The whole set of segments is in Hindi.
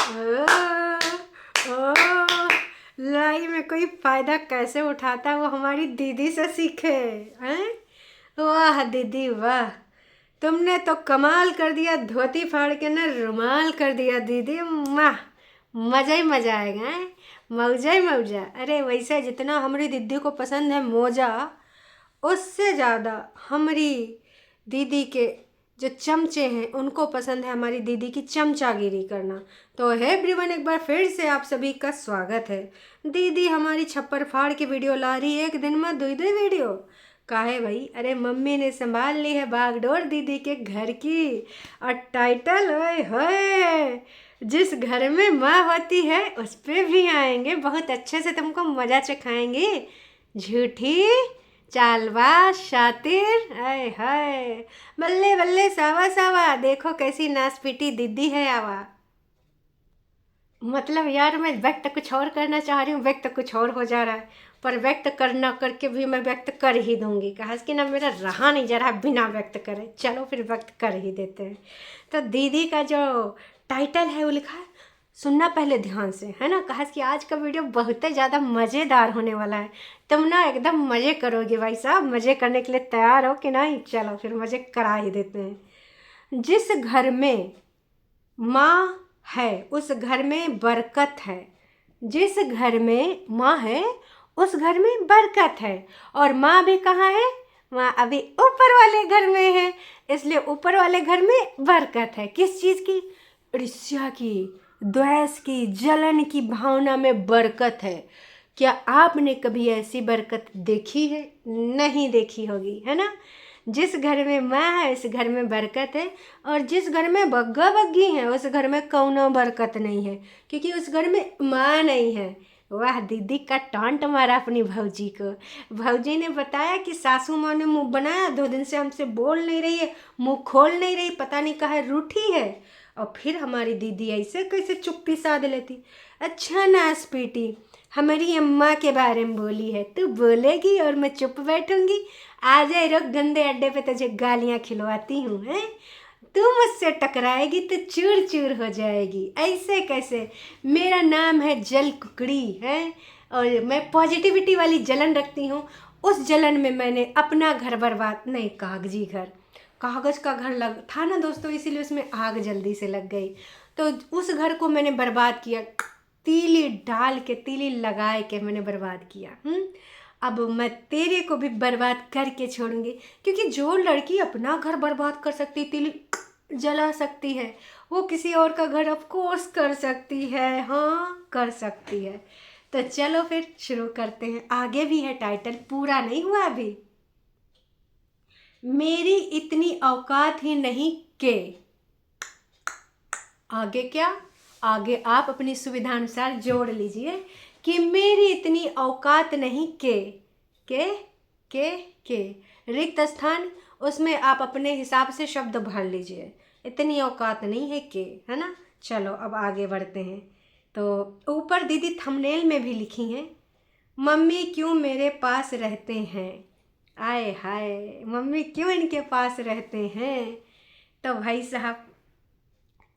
ओ, ओ, लाई में कोई फायदा कैसे उठाता है वो हमारी दीदी से सीखे हैं। वाह दीदी वाह, तुमने तो कमाल कर दिया, धोती फाड़ के ना रुमाल कर दिया दीदी। वाह, मज़ा ही मज़ा आएगा हैं, मौजा ही मौजा। अरे वैसे जितना हमारी दीदी को पसंद है मोजा, उससे ज़्यादा हमारी दीदी के जो चमचे हैं उनको पसंद है हमारी दीदी की चमचागिरी करना। तो है एवरीवन, एक बार फिर से आप सभी का स्वागत है। दीदी हमारी छप्पर फाड़ की वीडियो ला रही है, एक दिन में 2 वीडियो। काहे भाई? अरे मम्मी ने संभाल ली है बागडोर दीदी के घर की। और टाइटल ओए होए, जिस घर में माँ होती है उस पे भी आएंगे, बहुत अच्छे से तुमको मजा चखाएंगे। झूठी, चालबाज, शातिर, हाय हाय, बल्ले बल्ले सावा सावा, देखो कैसी नासपीटी दीदी है आवा। मतलब यार मैं व्यक्त कुछ और करना चाह रही हूँ, व्यक्त कुछ और हो जा रहा है, पर व्यक्त करना करके भी मैं व्यक्त कर ही दूंगी। कहा कि ना मेरा रहा नहीं जा रहा बिना व्यक्त करे, चलो फिर व्यक्त कर ही देते हैं। तो दीदी का जो टाइटल है वो लिखा है, सुनना पहले ध्यान से, है ना। कहा कि आज का वीडियो बहुत ही ज़्यादा मज़ेदार होने वाला है, तुम ना एकदम मज़े करोगे भाई साहब। मज़े करने के लिए तैयार हो कि नहीं? चलो फिर मज़े करा ही देते हैं। जिस घर में माँ है उस घर में बरकत है। जिस घर में माँ है उस घर में बरकत है। और माँ भी कहाँ है? माँ अभी ऊपर वाले घर में है, इसलिए ऊपर वाले घर में बरकत है। किस चीज़ की? ईर्ष्या की, द्वेष की, जलन की भावना में बरकत है। क्या आपने कभी ऐसी बरकत देखी है? नहीं देखी होगी, है ना। जिस घर में माँ है उस घर में बरकत है, और जिस घर में बग्गा बग्गी है उस घर में कौनो बरकत नहीं है, क्योंकि उस घर में माँ नहीं है। वाह, दीदी का टांट मारा अपनी भौजी को। भौजी ने बताया कि सासू माँ ने मुंह बनाया, 2 दिन से हमसे बोल नहीं रही है, मुंह खोल नहीं रही, पता नहीं काहे रूठी है। और फिर हमारी दीदी ऐसे कैसे चुप्पी साध लेती। अच्छा नासपीटी, हमारी अम्मा के बारे में बोली है, तू बोलेगी और मैं चुप बैठूंगी? आ जाए, रुक, गंदे अड्डे पे तुझे गालियाँ खिलवाती हूँ। हैं, तू मुझसे टकराएगी तो चूर चूर हो जाएगी। ऐसे कैसे? मेरा नाम है जल कुकड़ी है, और मैं पॉजिटिविटी वाली जलन रखती हूँ। उस जलन में मैंने अपना घर बर्बाद, नहीं, कागजी घर, कागज़ का घर लग था ना दोस्तों, इसीलिए उसमें आग जल्दी से लग गई। तो उस घर को मैंने बर्बाद किया, तीली डाल के, तीली लगाए के मैंने बर्बाद किया। अब मैं तेरे को भी बर्बाद करके छोड़ूंगी, क्योंकि जो लड़की अपना घर बर्बाद कर सकती, तीली जला सकती है, वो किसी और का घर ऑफ कोर्स कर सकती है। हाँ, कर सकती है। तो चलो फिर शुरू करते हैं। आगे भी है टाइटल, पूरा नहीं हुआ अभी। मेरी इतनी औकात ही नहीं के, आगे क्या? आगे आप अपनी सुविधानुसार जोड़ लीजिए कि मेरी इतनी औकात नहीं के के रिक्त स्थान, उसमें आप अपने हिसाब से शब्द भर लीजिए। इतनी औकात नहीं है के, है ना। चलो अब आगे बढ़ते हैं। तो ऊपर दीदी थंबनेल में भी लिखी हैं, मम्मी क्यों मेरे पास रहते हैं। आए हाय, मम्मी क्यों इनके पास रहते हैं। तो भाई साहब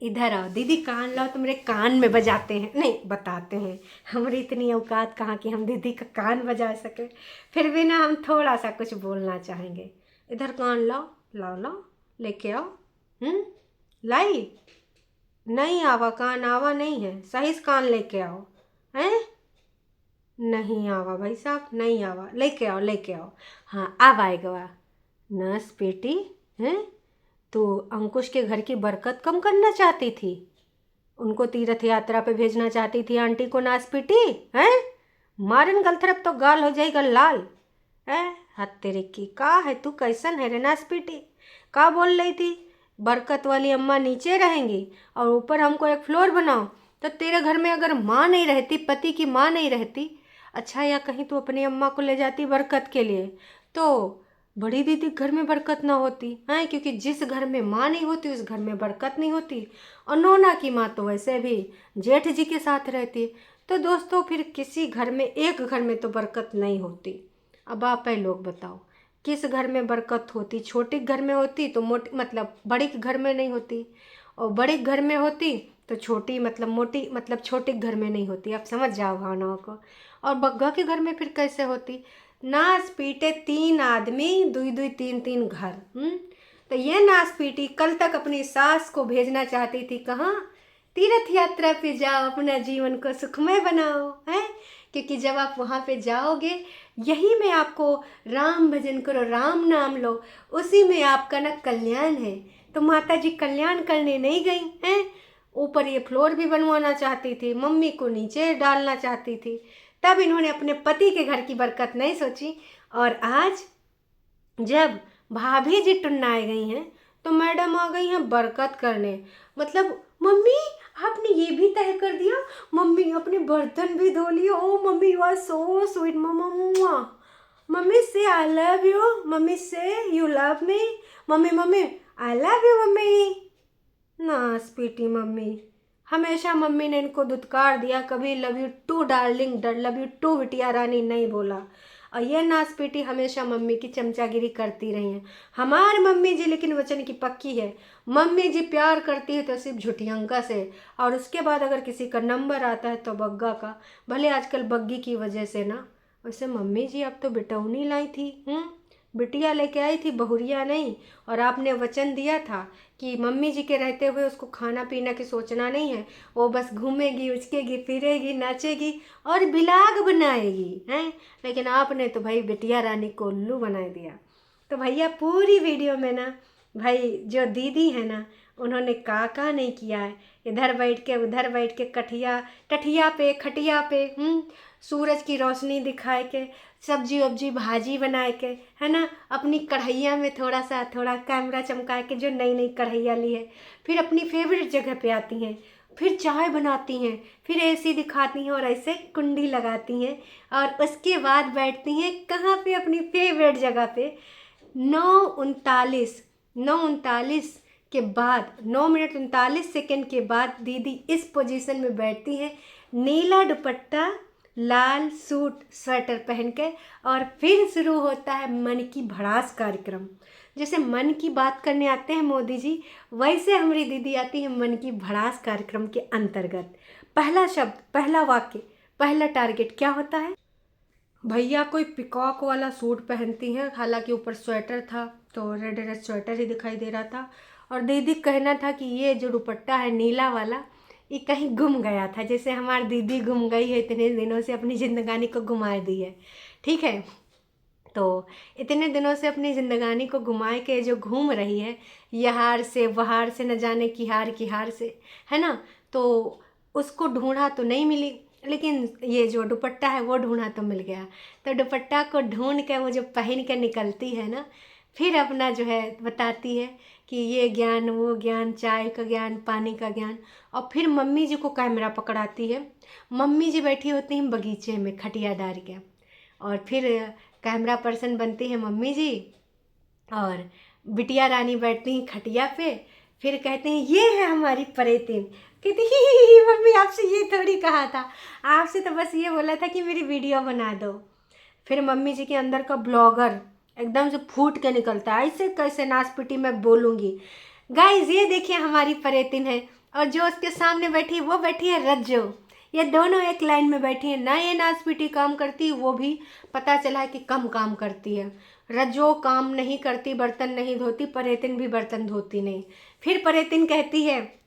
इधर आओ, दीदी कान लाओ तो मेरे कान में बजाते हैं, नहीं बताते हैं। हमारी इतनी औकात कहाँ कि हम दीदी का कान बजा सके, फिर भी ना हम थोड़ा सा कुछ बोलना चाहेंगे। इधर कान लाओ, लाओ लाओ, लेके आओ। लाई नहीं आवा, कान आवा नहीं है, सही से कान लेके आओ। हैं, नहीं आवा भाई साहब, नहीं आवा, लेके आओ लेके आओ। हाँ अब आएगा। नर्स बेटी हैं, तो अंकुश के घर की बरकत कम करना चाहती थी, उनको तीर्थ यात्रा पे भेजना चाहती थी आंटी को, नासपीटी हैं। मारन गल तरफ तो गाल हो जाएगा लाल है। हद तेरे की, का है तू, कैसन है रे नासपीटी? का बोल रही थी? बरकत वाली अम्मा नीचे रहेंगी और ऊपर हमको एक फ्लोर बनाओ। तो तेरे घर में अगर माँ नहीं रहती, पति की माँ नहीं रहती, अच्छा, या कहीं तो अपनी अम्मा को ले जाती बरकत के लिए, तो बड़ी दीदी घर में बरकत ना होती है, क्योंकि जिस घर में माँ नहीं होती उस घर में बरकत नहीं होती। और नोना की माँ तो वैसे भी जेठ जी के साथ रहती। तो दोस्तों फिर किसी घर में, एक घर में तो बरकत नहीं होती। अब आप ही लोग बताओ किस घर में बरकत होती? छोटे घर में होती तो मोटी, मतलब बड़े के घर में नहीं होती, और बड़े घर में होती तो छोटी मतलब मोटी मतलब छोटे घर में नहीं होती, आप समझ जाओ भावनाओं को। और बग्गा के घर में फिर कैसे होती? नाच पीटे 3 आदमी, दुई दुई 3 घर। तो ये नाच पीटी कल तक अपनी सास को भेजना चाहती थी कहाँ? तीर्थ यात्रा पे जाओ, अपना जीवन को सुखमय बनाओ, है। क्योंकि जब आप वहाँ पे जाओगे, यही में आपको राम भजन करो, राम नाम लो, उसी में आपका ना कल्याण है। तो माता जी कल्याण करने नहीं गई हैं, ऊपर ये फ्लोर भी बनवाना चाहती थी, मम्मी को नीचे डालना चाहती थी। तब इन्होंने अपने पति के घर की बरकत नहीं सोची। और आज जब भाभी जी टुन्नाए गई हैं, तो मैडम आ गई हैं बरकत करने। मतलब मम्मी आपने ये भी तय कर दिया, मम्मी अपने बर्तन भी धो लिए। Oh mummy you are so sweet mamma. Mummy say I love you, mummy say you love me, mummy mummy I love you mummy. ना स्पीटी मम्मी, हमेशा मम्मी ने इनको दुत्कार दिया, कभी love you too darling, love you too बिटिया रानी नहीं बोला। और ये नासपीटी हमेशा मम्मी की चमचागिरी करती रही हैं। हमारी मम्मी जी लेकिन वचन की पक्की है, मम्मी जी प्यार करती है तो सिर्फ झुटियंका से, और उसके बाद अगर किसी का नंबर आता है तो बग्गा का। भले आजकल बग्गी की वजह से ना, वैसे मम्मी जी अब तो बिटौनी लाई थी, बिटिया लेके आई थी, बहुरिया नहीं। और आपने वचन दिया था कि मम्मी जी के रहते हुए उसको खाना पीना की सोचना नहीं है, वो बस घूमेगी, उचकेगी, फिरेगी, नाचेगी और बिलाग बनाएगी, हैं। लेकिन आपने तो भाई बिटिया रानी को उल्लू बना दिया। तो भैया पूरी वीडियो में ना भाई जो दीदी है ना, उन्होंने का नहीं किया है, इधर बैठ के उधर बैठ के टठिया पे खटिया पे सूरज की रोशनी दिखाए के, सब्जी वब्जी भाजी बनाए के, है ना, अपनी कढ़ैया में थोड़ा कैमरा चमका के, जो नई नई कढ़ैया ली है, फिर अपनी फेवरेट जगह पे आती हैं, फिर चाय बनाती हैं, फिर एसी दिखाती हैं और ऐसे कुंडी लगाती हैं, और उसके बाद बैठती हैं कहाँ पे? अपनी फेवरेट जगह पे। 9:39 के बाद, 9 मिनट 39 सेकेंड के बाद दीदी इस पोजीशन में बैठती हैं, नीला दुपट्टा, लाल सूट स्वेटर पहन के, और फिर शुरू होता है मन की भड़ास कार्यक्रम। जैसे मन की बात करने आते हैं मोदी जी, वैसे हमारी दीदी आती है मन की भड़ास कार्यक्रम के अंतर्गत। पहला शब्द, पहला वाक्य, पहला टारगेट क्या होता है? भैया कोई पिकॉक वाला सूट पहनती हैं, हालांकि ऊपर स्वेटर था तो रेड रेड स्वेटर ही दिखाई दे रहा था, और दीदी कहना था कि ये जो दुपट्टा है नीला वाला, ये कहीं गुम गया था, जैसे हमारी दीदी गुम गई है, इतने दिनों से अपनी ज़िंदगानी को घुमा दी है, ठीक है। तो इतने दिनों से अपनी ज़िंदगानी को घुमाए के जो घूम रही है, यहार से वहार से, न जाने किहार से, है ना, तो उसको ढूंढा तो नहीं मिली, लेकिन ये जो दुपट्टा है वो ढूंढा तो मिल गया। तो दुपट्टा को ढूंढ के वो जो पहन के निकलती है ना, फिर अपना जो है बताती है कि ये ज्ञान वो ज्ञान, चाय का ज्ञान, पानी का ज्ञान। और फिर मम्मी जी को कैमरा पकड़ाती है, मम्मी जी बैठी होती हैं बगीचे में खटिया डाल के, और फिर कैमरा पर्सन बनती है मम्मी जी, और बिटिया रानी बैठती हैं खटिया पे। फिर कहते हैं ये है हमारी परेतिन। कहती ही मम्मी आपसे ये थोड़ी कहा था, आपसे तो बस ये बोला था कि मेरी वीडियो बना दो। फिर मम्मी जी के अंदर का ब्लॉगर एकदम से फूट के निकलता है, ऐसे कैसे नाचपीटी मैं बोलूँगी। गाइज ये देखिए हमारी परेतिन है, और जो उसके सामने बैठी है वो बैठी है रज्जो। ये दोनों एक लाइन में बैठी है ना, ये नाचपीटी काम करती, वो भी पता चला है कि कम काम करती है। रज्जो काम नहीं करती, बर्तन नहीं धोती, परेतिन भी बर्तन धोती नहीं। फिर परेतिन कहती है,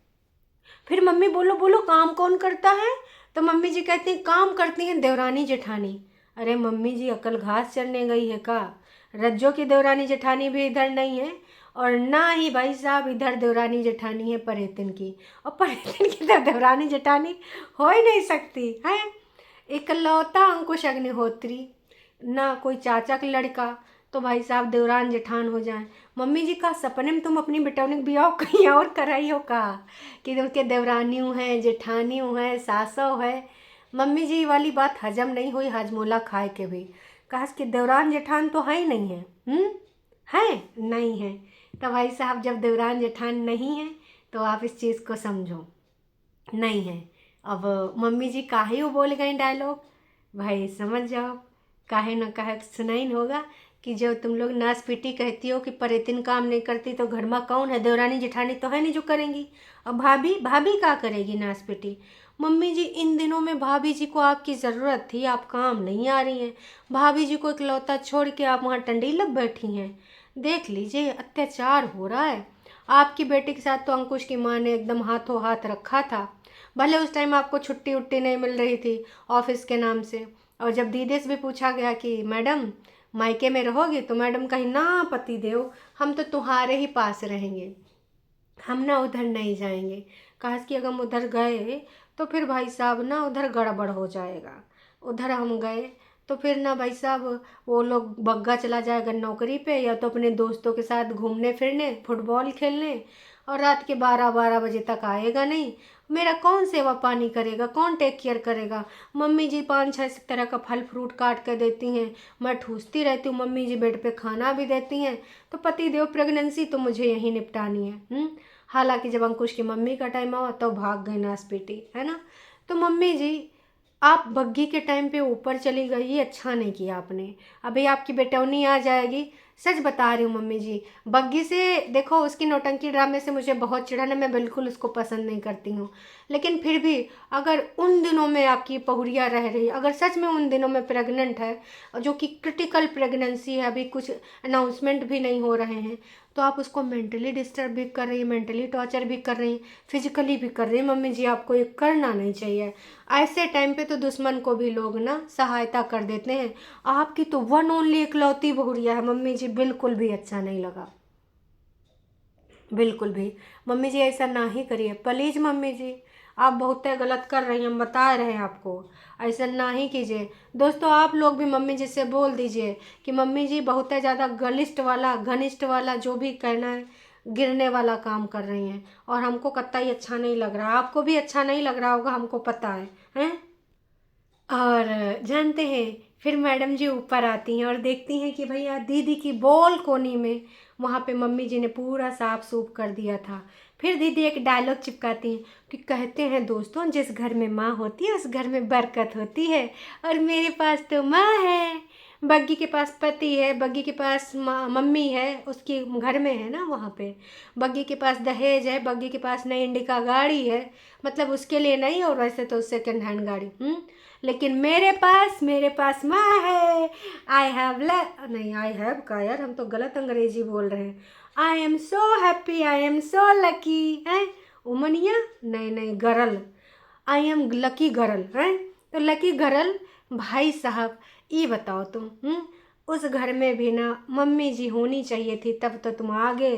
फिर मम्मी बोलो बोलो काम कौन करता है? तो मम्मी जी कहती हैं काम करती हैं देवरानी जेठानी। अरे मम्मी जी अकल घास चरने गई है का? रज्जो की देवरानी जेठानी भी इधर नहीं है, और ना ही भाई साहब इधर देवरानी जेठानी है परेतिन की, और परेतिन की तो देवरानी जेठानी हो ही नहीं सकती है। इकलौता अंकुश अग्निहोत्री, ना कोई चाचा का लड़का, तो भाई साहब देवरान जेठान हो जाए। मम्मी जी का सपने में तुम अपनी बेटौनी के ब्याह कहीं और कराई हो का, कि उनके देवरानियों हैं, जेठानियों हैं, सासों है। मम्मी जी वाली बात हजम नहीं हुई हाजमोला खाए के भी, कहा कि देवरान जेठान तो है ही नहीं है, है नहीं है। तो भाई साहब जब देवरान जेठान नहीं है तो आप इस चीज़ को समझो, नहीं है। अब मम्मी जी काहे वो बोल गई डायलॉग, भाई समझ जाओ, काहे ना काहे सुनाइन होगा कि जब तुम लोग नाच पीटी कहती हो कि परेतिन काम नहीं करती तो घर में कौन है, देवरानी जेठानी तो है नहीं जो करेंगी। अब भाभी भाभी क्या करेगी नाच पीटी। मम्मी जी इन दिनों में भाभी जी को आपकी ज़रूरत थी, आप काम नहीं आ रही हैं। भाभी जी को इकलौता छोड़ के आप वहाँ टंडी लग बैठी हैं। देख लीजिए अत्याचार हो रहा है। आपकी बेटी के साथ तो अंकुश की माँ ने एकदम हाथों हाथ रखा था। भले उस टाइम आपको छुट्टी उट्टी नहीं मिल रही थी ऑफिस के नाम से। और जब दीदी से भी पूछा गया कि मैडम मायके में रहोगी, तो मैडम कही ना पति देव, हम तो तुम्हारे ही पास रहेंगे, हम ना उधर नहीं जाएंगे। कहा कि अगर हम उधर गए तो फिर भाई साहब ना उधर गड़बड़ हो जाएगा। उधर हम गए तो फिर ना भाई साहब वो लोग बग्गा चला जाएगा नौकरी पे, या तो अपने दोस्तों के साथ घूमने फिरने फुटबॉल खेलने, और रात के 12-12 बजे तक आएगा नहीं। मेरा कौन सेवा पानी करेगा, कौन टेक केयर करेगा। मम्मी जी 5-6 तरह का फल फ्रूट काट कर देती हैं, मैं ठूसती रहती हूँ, मम्मी जी बेड पे खाना भी देती हैं। तो पति देव प्रेगनेंसी तो मुझे यहीं निपटानी है। हालांकि जब अंकुश की मम्मी का टाइम आवा तो भाग गई नास बेटी, है ना। तो मम्मी जी आप बग्गी के टाइम पे ऊपर चली गई, ये अच्छा नहीं किया आपने। अभी आपकी बेटौनी आ जाएगी, सच बता रही हूँ मम्मी जी। बग्गी से देखो, उसकी नौटंकी ड्रामे से मुझे बहुत चिढ़न है, मैं बिल्कुल उसको पसंद नहीं करती हूँ। लेकिन फिर भी अगर उन दिनों में आपकी पहुरिया रह रही, अगर सच में उन दिनों में प्रेग्नेंट है, जो कि क्रिटिकल प्रेगनेंसी है, अभी कुछ अनाउंसमेंट भी नहीं हो रहे हैं, तो आप उसको मेंटली डिस्टर्ब भी कर रही हैं, मेंटली टॉर्चर भी कर रही हैं, फिजिकली भी कर रही हैं। मम्मी जी आपको ये करना नहीं चाहिए। ऐसे टाइम पे तो दुश्मन को भी लोग ना सहायता कर देते हैं। आपकी तो वन ओनली इकलौती बहुरिया है मम्मी जी, बिल्कुल भी अच्छा नहीं लगा, बिल्कुल भी। मम्मी जी ऐसा ना ही करिए प्लीज़ मम्मी जी, आप बहुत गलत कर रही हैं, हम बता रहे हैं आपको, ऐसा ना ही कीजिए। दोस्तों आप लोग भी मम्मी जी से बोल दीजिए कि मम्मी जी बहुत ज़्यादा गलिष्ठ वाला घनिष्ठ वाला जो भी कहना है गिरने वाला काम कर रही हैं, और हमको कतई अच्छा नहीं लग रहा। आपको भी अच्छा नहीं लग रहा होगा, हमको पता है, हैं। और जानते हैं, फिर मैडम जी ऊपर आती हैं और देखती हैं कि भैया दीदी की बॉल कोनी में वहाँ पे मम्मी जी ने पूरा साफ सूफ कर दिया था। फिर दीदी एक डायलॉग चिपकाती हैं कि कहते हैं दोस्तों, जिस घर में माँ होती है उस घर में बरकत होती है, और मेरे पास तो माँ है। बग्गी के पास पति है, बग्गी के पास माँ मम्मी है, उसके घर में है ना वहाँ पे। बग्गी के पास दहेज है, बग्गी के पास नई इंडिका गाड़ी है, मतलब उसके लिए नहीं, और वैसे तो सेकंड हैंड गाड़ी। लेकिन मेरे पास माँ है। आई हैव नहीं, आई हैव का यार, हम तो गलत अंग्रेजी बोल रहे हैं। I am so happy, I am so lucky है। उमनिया नहीं नहीं गरल, आई एम लकी गरल है। तो लकी गरल भाई साहब, ये बताओ तुम, उस घर में भी ना मम्मी जी होनी चाहिए थी, तब तो तुम आगे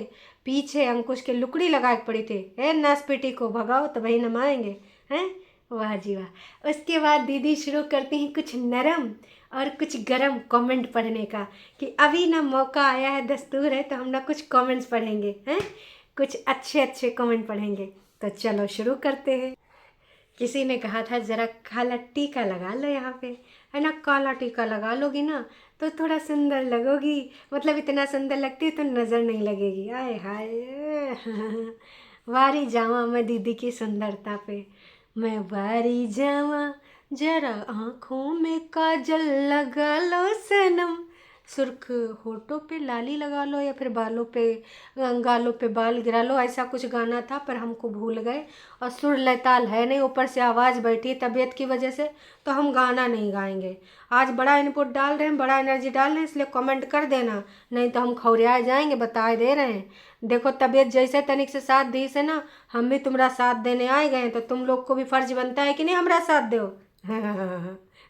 पीछे अंकुश के लुकड़ी लगा के पड़ी थे। है नासपीटी को भगाओ तो वही नमाएंगे, हैं। वाह जी वाह। उसके बाद दीदी शुरू करती हैं कुछ नरम और कुछ गरम कमेंट पढ़ने का, कि अभी ना मौका आया है, दस्तूर है, तो हम ना कुछ कमेंट्स पढ़ेंगे, हैं, कुछ अच्छे अच्छे कमेंट पढ़ेंगे। तो चलो शुरू करते हैं। किसी ने कहा था ज़रा काला टीका लगा लो यहाँ पे, है ना, काला टीका लगा लोगी ना तो थोड़ा सुंदर लगोगी, मतलब इतना सुंदर लगती है तो नज़र नहीं लगेगी। आए हाय वारी जावा मैं दीदी की सुंदरता पे, मैं वारी जावा, जरा आँखों में काजल लगा लो सनम, सुर्ख होठों पे लाली लगा लो, या फिर बालों पे गालों पे बाल गिरा लो, ऐसा कुछ गाना था पर हमको भूल गए, और सुर लय ताल है नहीं, ऊपर से आवाज़ बैठी तबीयत की वजह से, तो हम गाना नहीं गाएंगे। आज बड़ा इनपुट डाल रहे हैं, बड़ा एनर्जी डाल रहे हैं, इसलिए कमेंट कर देना, नहीं तो हम खौरिया जाएंगे, बता दे रहे हैं। देखो तबीयत जैसे तनिक से साथ दी से ना, हम भी तुम्हारा साथ देने आए गए हैं, तो तुम लोग को भी फर्ज बनता है कि नहीं हमारा साथ दो।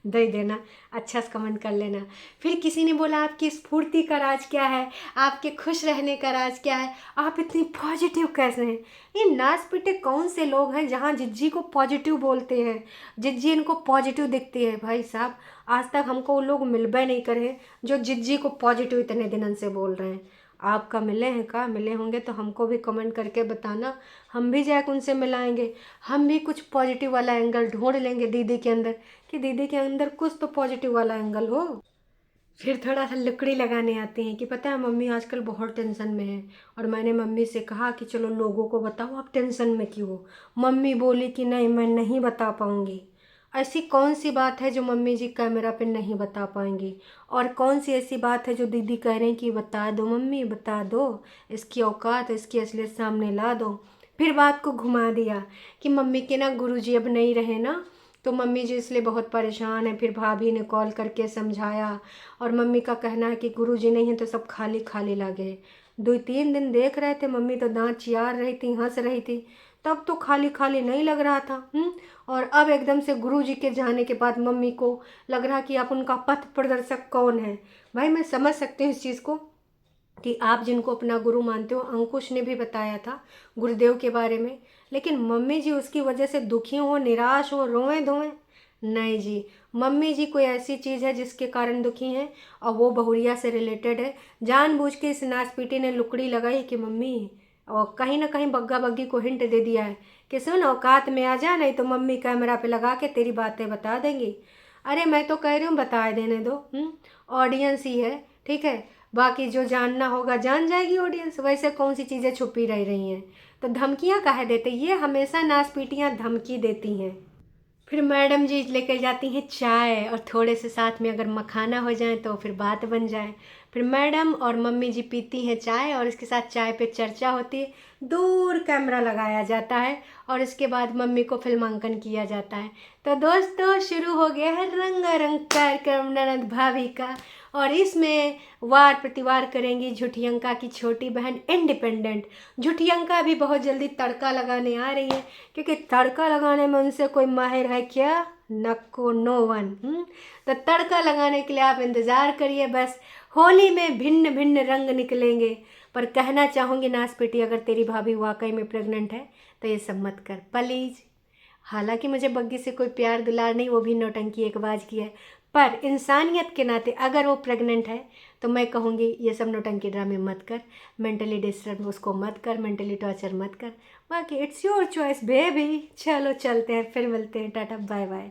दे देना, अच्छा से कमेंट कर लेना। फिर किसी ने बोला आपकी स्फूर्ति का राज क्या है, आपके खुश रहने का राज क्या है, आप इतनी पॉजिटिव कैसे हैं। ये नाच पिटे कौन से लोग हैं जहाँ जिज्जी को पॉजिटिव बोलते हैं, जिज्जी इनको पॉजिटिव दिखती है। भाई साहब आज तक हमको वो लोग मिलबे नहीं करे जो जिज्जी को पॉजिटिव इतने दिनों से बोल रहे हैं। आपका मिले हैं का, मिले होंगे तो हमको भी कमेंट करके बताना, हम भी जाकर उनसे मिलाएंगे, हम भी कुछ पॉजिटिव वाला एंगल ढूंढ लेंगे दीदी के अंदर, कि दीदी के अंदर कुछ तो पॉजिटिव वाला एंगल हो। फिर थोड़ा सा लुकड़ी लगाने आते हैं कि पता है मम्मी आजकल बहुत टेंशन में है, और मैंने मम्मी से कहा कि चलो लोगों को बताओ आप टेंशन में क्यों हो। मम्मी बोली कि नहीं मैं नहीं बता पाऊँगी। ऐसी कौन सी बात है जो मम्मी जी कैमरा पे नहीं बता पाएंगी, और कौन सी ऐसी बात है जो दीदी कह रही हैं कि बता दो मम्मी बता दो, इसकी औकात इसकी असलियत सामने ला दो। फिर बात को घुमा दिया कि मम्मी के ना गुरुजी अब नहीं रहे ना, तो मम्मी जी इसलिए बहुत परेशान है। फिर भाभी ने कॉल करके समझाया, और मम्मी का कहना है कि गुरुजी नहीं है तो सब खाली खाली लगे। 2-3 दिन देख रहे थे, मम्मी तो दांत चियार रही थी, हंस रही थी, तब तो खाली खाली नहीं लग रहा था। और अब एकदम से गुरुजी के जाने के बाद मम्मी को लग रहा कि अब उनका पथ प्रदर्शक कौन है। भाई मैं समझ सकती हूँ इस चीज़ को कि आप जिनको अपना गुरु मानते हो, अंकुश ने भी बताया था गुरुदेव के बारे में, लेकिन मम्मी जी उसकी वजह से दुखी हो, निराश हो, रोएं धोएं? नहीं जी, मम्मी जी कोई ऐसी चीज़ है जिसके कारण दुखी हैं, और वो बहुरिया से रिलेटेड है। जानबूझ के इस नासपीटी ने लुकड़ी लगाई कि मम्मी, और कहीं ना कहीं बग्गा बग्गी को हिंट दे दिया है कि सुन औकात में आ जा, नहीं तो मम्मी कैमरा पे लगा के तेरी बातें बता देंगी। अरे मैं तो कह रही हूँ बता देने दो, ऑडियंस ही है, ठीक है। बाकी जो जानना होगा जान जाएगी ऑडियंस, वैसे कौन सी चीज़ें छुपी रह रही हैं। तो धमकियाँ काहे देते, ये हमेशा नासपीटियाँ धमकी देती हैं। फिर मैडम जी लेकर जाती हैं चाय, और थोड़े से साथ में अगर मखाना हो जाए तो फिर बात बन जाए। फिर मैडम और मम्मी जी पीती हैं चाय, और इसके साथ चाय पे चर्चा होती है। दूर कैमरा लगाया जाता है, और इसके बाद मम्मी को फिल्मांकन किया जाता है। तो दोस्तों शुरू हो गया है रंगारंग कार्यक्रम ननद भाभी का, और इसमें वार प्रतिवार करेंगी झुठियंका की छोटी बहन इंडिपेंडेंट। झुठियंका भी बहुत जल्दी तड़का लगाने आ रही है, क्योंकि तड़का लगाने में उनसे कोई माहिर है क्या? नको, नो वन। तो तड़का लगाने के लिए आप इंतज़ार करिए, बस होली में भिन्न भिन्न रंग निकलेंगे। पर कहना चाहूँगी नासपीटी, अगर तेरी भाभी वाकई में प्रेग्नेंट है तो ये सब मत कर प्लीज़। हालांकि मुझे बग्गी से कोई प्यार दुलार नहीं, वो भी नौटंकी एक बाज की है, पर इंसानियत के नाते अगर वो प्रेग्नेंट है तो मैं कहूँगी ये सब नौटंकी ड्रामे मत कर, मेंटली डिस्टर्ब उसको मत कर, मेंटली टॉर्चर मत कर। बाकी इट्स योर चॉइस बेबी। चलो चलते हैं, फिर मिलते हैं, टाटा बाय बाय।